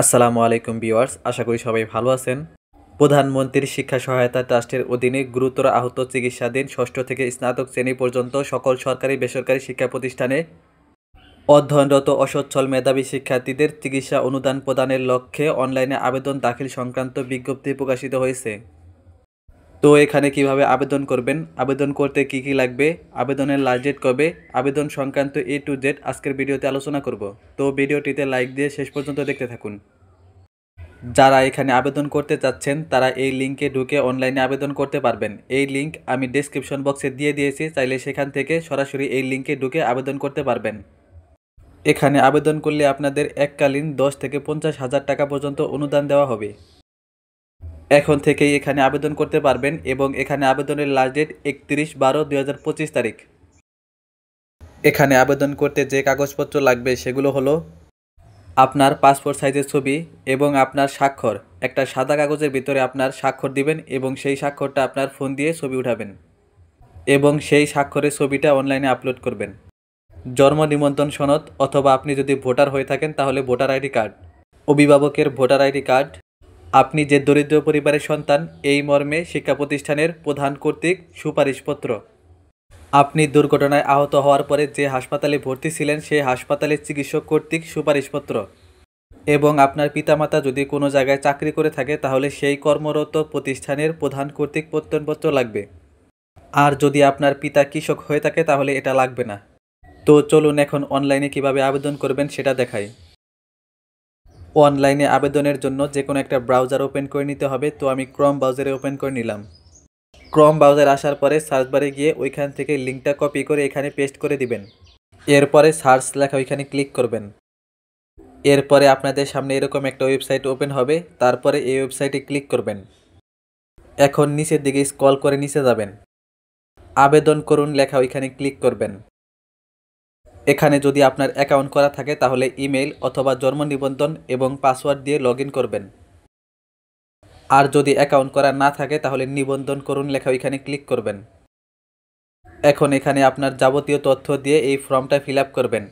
আসসালামু আলাইকুম ভিউয়ার্স, আশা করি সবাই ভালো আছেন। প্রধানমন্ত্রী শিক্ষা সহায়তা ট্রাস্টের অধীনে গুরুতর আহত চিকিৎসাধীন ষষ্ঠ থেকে স্নাতক শ্রেণী পর্যন্ত সকল সরকারি বেসরকারি শিক্ষা প্রতিষ্ঠানে অধ্যয়নরত অসচ্ছল মেধাবী শিক্ষার্থীদের চিকিৎসা অনুদান প্রদানের লক্ষ্যে অনলাইনে আবেদন দাখিল সংক্রান্ত বিজ্ঞপ্তি প্রকাশিত হয়েছে। তো এখানে কিভাবে আবেদন করবেন, আবেদন করতে কি কি লাগবে, আবেদনের লাস্ট ডেট কবে, আবেদন সংক্রান্ত A to Z আজকের ভিডিওতে আলোচনা করব। তো ভিডিওটিতে লাইক দিয়ে শেষ পর্যন্ত দেখতে থাকুন। যারা এখানে আবেদন করতে চাচ্ছেন তারা এই লিঙ্কে ঢুকে অনলাইনে আবেদন করতে পারবেন। এই লিঙ্ক আমি ডেসক্রিপশন বক্সে দিয়ে দিয়েছি, চাইলে সেখান থেকে সরাসরি এই লিঙ্কে ঢুকে আবেদন করতে পারবেন। এখানে আবেদন করলে আপনাদের এককালীন 10 থেকে 50,000 টাকা পর্যন্ত অনুদান দেওয়া হবে। এখন থেকেই এখানে আবেদন করতে পারবেন এবং এখানে আবেদনের লাস্ট ডেট 31/12/2025 তারিখ। এখানে আবেদন করতে যে কাগজপত্র লাগবে সেগুলো হলো আপনার পাসপোর্ট সাইজের ছবি এবং আপনার স্বাক্ষর। একটা সাদা কাগজের ভিতরে আপনার স্বাক্ষর দিবেন এবং সেই স্বাক্ষরটা আপনার ফোন দিয়ে ছবি উঠাবেন এবং সেই স্বাক্ষরের ছবিটা অনলাইনে আপলোড করবেন। জন্ম নিবন্ধন সনদ অথবা আপনি যদি ভোটার হয়ে থাকেন তাহলে ভোটার আইডি কার্ড, অভিভাবকের ভোটার আইডি কার্ড, আপনি যে দরিদ্র পরিবারের সন্তান এই মর্মে শিক্ষা প্রতিষ্ঠানের প্রধান কর্তৃক সুপারিশপত্র, আপনি দুর্ঘটনায় আহত হওয়ার পরে যে হাসপাতালে ভর্তি ছিলেন সেই হাসপাতালের চিকিৎসক কর্তৃক সুপারিশপত্র এবং আপনার পিতামাতা যদি কোনো জায়গায় চাকরি করে থাকে তাহলে সেই কর্মরত প্রতিষ্ঠানের প্রধান কর্তৃক প্রত্যয়নপত্র লাগবে। আর যদি আপনার পিতা কৃষক হয়ে থাকে তাহলে এটা লাগবে না। তো চলুন এখন অনলাইনে কিভাবে আবেদন করবেন সেটা দেখাই। অনলাইনে আবেদনের জন্য যে কোনো একটা ব্রাউজার ওপেন করে নিতে হবে। তো আমি ক্রোম ব্রাউজারে ওপেন করে নিলাম। ক্রোম ব্রাউজার আসার পরে সার্চ বারে গিয়ে ওইখান থেকে লিঙ্কটা কপি করে এখানে পেস্ট করে দিবেন। এরপরে সার্চ লেখা ওইখানে ক্লিক করবেন। এরপরে আপনাদের সামনে এরকম একটা ওয়েবসাইট ওপেন হবে, তারপরে এই ওয়েবসাইটে ক্লিক করবেন। এখন নিচের দিকে স্ক্রল করে নিচে যাবেন, আবেদন করুন লেখা ওইখানে ক্লিক করবেন। এখানে যদি আপনার অ্যাকাউন্ট করা থাকে তাহলে ইমেল অথবা জন্ম নিবন্ধন এবং পাসওয়ার্ড দিয়ে লগ ইন করবেন। আর যদি অ্যাকাউন্ট করা না থাকে তাহলে নিবন্ধন করুন লেখা ওইখানে ক্লিক করবেন। এখন এখানে আপনার যাবতীয় তথ্য দিয়ে এই ফর্মটা ফিল আপ করবেন।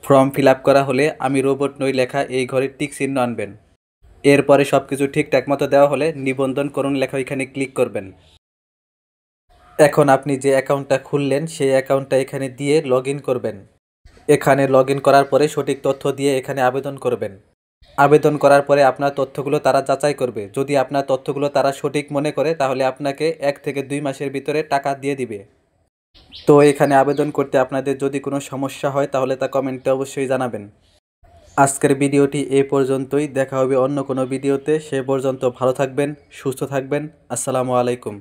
ফর্ম ফিল আপ করা হলে আমি রোবট নই লেখা এই ঘরে টিক চিহ্ন আনবেন। এরপরে সব কিছু ঠিকঠাক মতো দেওয়া হলে নিবন্ধন করুন লেখা এখানে ক্লিক করবেন। এখন আপনি যে অ্যাকাউন্টটা খুললেন সেই অ্যাকাউন্টটা এখানে দিয়ে লগ ইন করবেন। এখানে লগ ইন করার পরে সঠিক তথ্য দিয়ে এখানে আবেদন করবেন। আবেদন করার পরে আপনার তথ্যগুলো তারা যাচাই করবে। যদি আপনার তথ্যগুলো তারা সঠিক মনে করে তাহলে আপনাকে 1 থেকে 2 মাসের ভিতরে টাকা দিয়ে দিবে। তো এখানে আবেদন করতে আপনাদের যদি কোনো সমস্যা হয় তাহলে তা কমেন্টে অবশ্যই জানাবেন। আজকের ভিডিওটি এই পর্যন্তই, দেখা হবে অন্য কোনো ভিডিওতে। সে পর্যন্ত ভালো থাকবেন, সুস্থ থাকবেন। আসসালামু আলাইকুম।